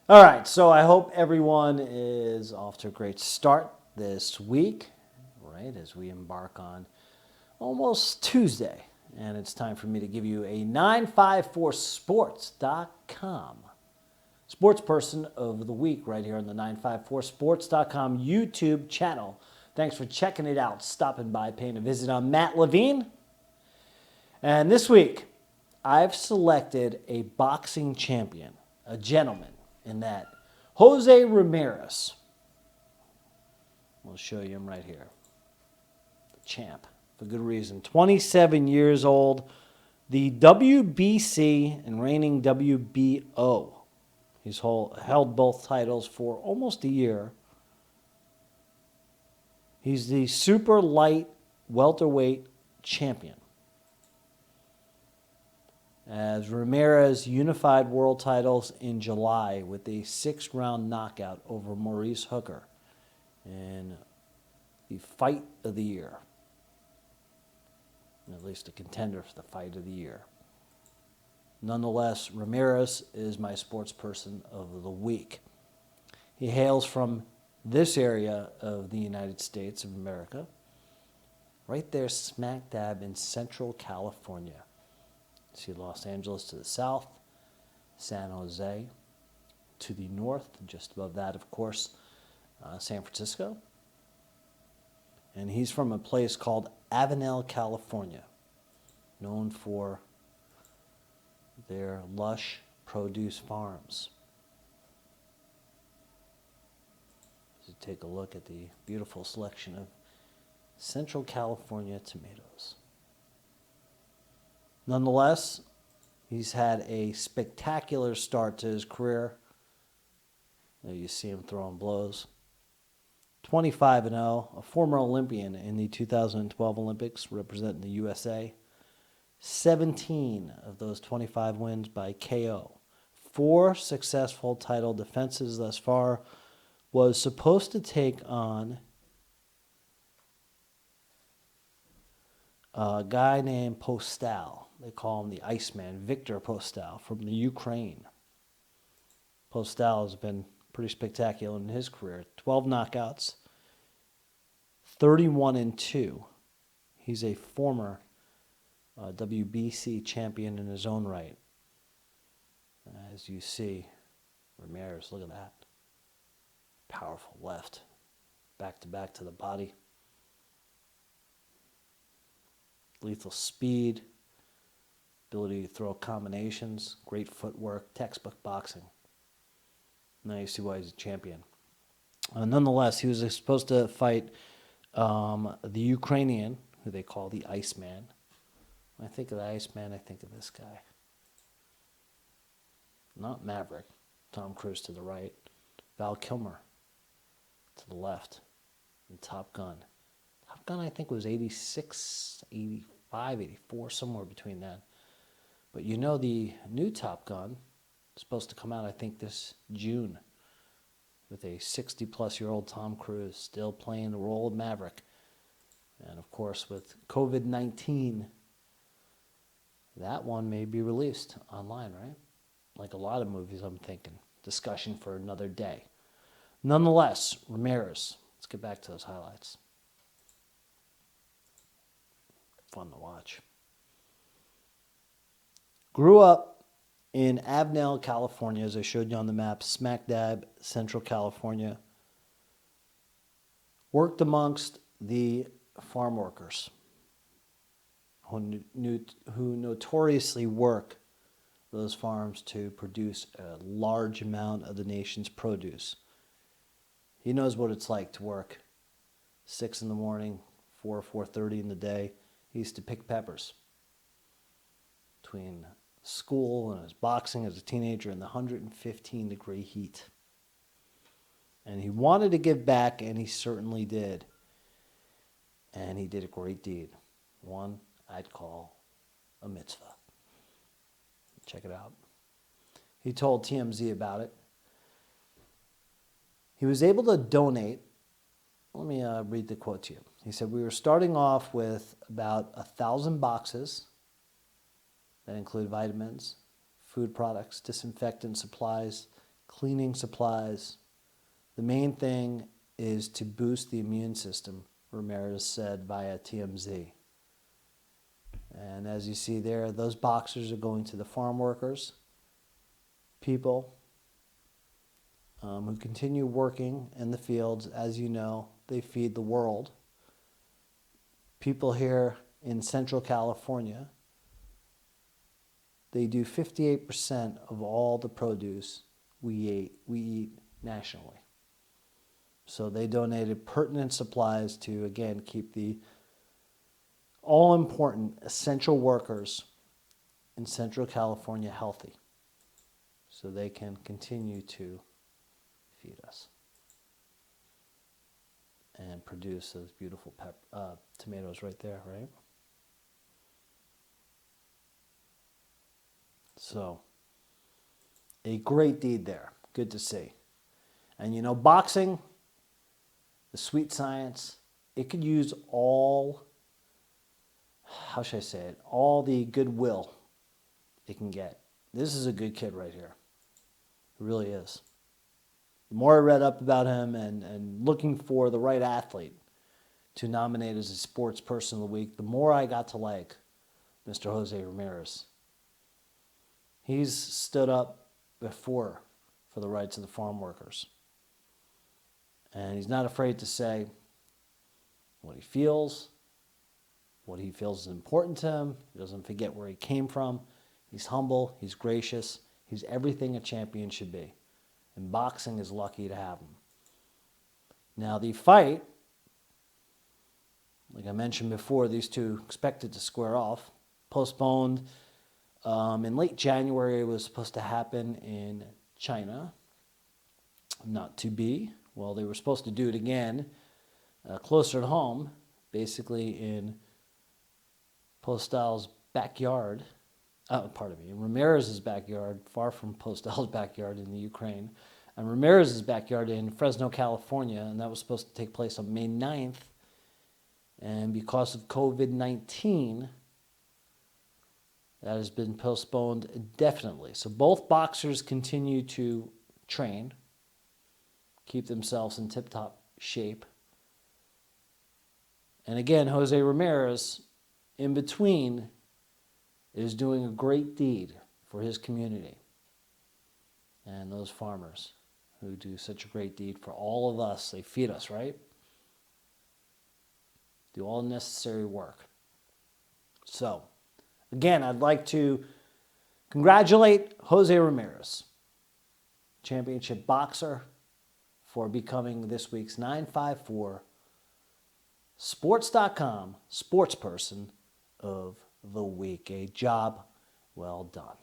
All right, so I hope everyone is off to a great start this week, right, as we embark on almost Tuesday. And it's time for me to give you a 954sports.com sports person of the week right here on the 954sports.com YouTube channel. Thanks for checking it out, stopping by, paying a visit. I'm Matt Levine. And this week, I've selected a boxing champion, a gentleman in that, Jose Ramirez. We'll show you him right here. The champ, for good reason. 27 years old, the WBC and reigning WBO. He's held both titles for almost a year. He's the super light welterweight champion, as Ramirez unified world titles in July with a 6-round knockout over Maurice Hooker in the fight of the year. At least a contender for the fight of the year. Nonetheless, Ramirez is my sports person of the week. He hails from this area of the United States of America, right there smack dab in Central California. See Los Angeles to the south, San Jose to the north, just above that, of course, San Francisco. And he's from a place called Avenel, California, known for their lush produce farms. So take a look at the beautiful selection of Central California tomatoes. Nonetheless, he's had a spectacular start to his career. There you see him throwing blows. 25-0, a former Olympian in the 2012 Olympics representing the USA. 17 of those 25 wins by KO. 4 successful title defenses thus far. Was supposed to take on a guy named Postal. They call him the Iceman, Victor Postal from the Ukraine. Postal has been pretty spectacular in his career. 12 knockouts, 31-2. He's a former WBC champion in his own right. As you see, Ramirez, look at that. Powerful left, back to the body. Lethal speed, ability to throw combinations, great footwork, textbook boxing. Now you see why he's a champion. Nonetheless, he was supposed to fight the Ukrainian, who they call the Iceman. When I think of the Iceman, I think of this guy. Not Maverick, Tom Cruise to the right, Val Kilmer to the left, and Top Gun. Top Gun, I think, was 86, 85, 84, somewhere between that. But you know the new Top Gun is supposed to come out, I think, this June, with a 60-plus-year-old Tom Cruise still playing the role of Maverick. And, of course, with COVID-19, that one may be released online, right? Like a lot of movies, I'm thinking. Discussion for another day. Nonetheless, Ramirez. Let's get back to those highlights. Fun to watch. Grew up in Avenel, California, as I showed you on the map, smack dab, Central California. Worked amongst the farm workers who notoriously work those farms to produce a large amount of the nation's produce. He knows what it's like to work 6 in the morning, 4:30 in the day. He used to pick peppers between school and his boxing as a teenager in the 115-degree heat. And he wanted to give back, and he certainly did. And he did a great deed. One I'd call a mitzvah. Check it out. He told TMZ about it. He was able to donate. Let me read the quote to you. He said, "We were starting off with about 1,000 boxes that include vitamins, food products, disinfectant supplies, cleaning supplies. The main thing is to boost the immune system, Ramirez said via TMZ. And as you see there, those boxers are going to the farm workers, people who continue working in the fields. As you know, they feed the world. People here in Central California, they do 58% of all the produce we eat nationally. So they donated pertinent supplies to, again, keep the all-important essential workers in Central California healthy so they can continue to feed us and produce those beautiful tomatoes right there, right? So, a great deed there. Good to see. And you know, boxing, the sweet science, it could use all, how should I say it, all the goodwill it can get. This is a good kid right here. It really is. The more I read up about him and looking for the right athlete to nominate as a sports person of the week, the more I got to like Mr. Jose Ramirez. He's stood up before for the rights of the farm workers. And he's not afraid to say what he feels is important to him. He doesn't forget where he came from. He's humble, he's gracious, he's everything a champion should be. And boxing is lucky to have him. Now the fight, like I mentioned before, these two expected to square off, postponed. In late January, it was supposed to happen in China, not to be. Well, they were supposed to do it again, closer to home, basically in Postal's backyard. In Ramirez's backyard, far from Postal's backyard in the Ukraine, and Ramirez's backyard in Fresno, California, and that was supposed to take place on May 9th. And because of COVID-19, that has been postponed indefinitely. So both boxers continue to train, keep themselves in tip-top shape. And again, Jose Ramirez, in between, is doing a great deed for his community and those farmers who do such a great deed for all of us. They feed us, right? Do all necessary work. So, again, I'd like to congratulate Jose Ramirez, championship boxer, for becoming this week's 954 Sports.com sportsperson of the week. A job well done.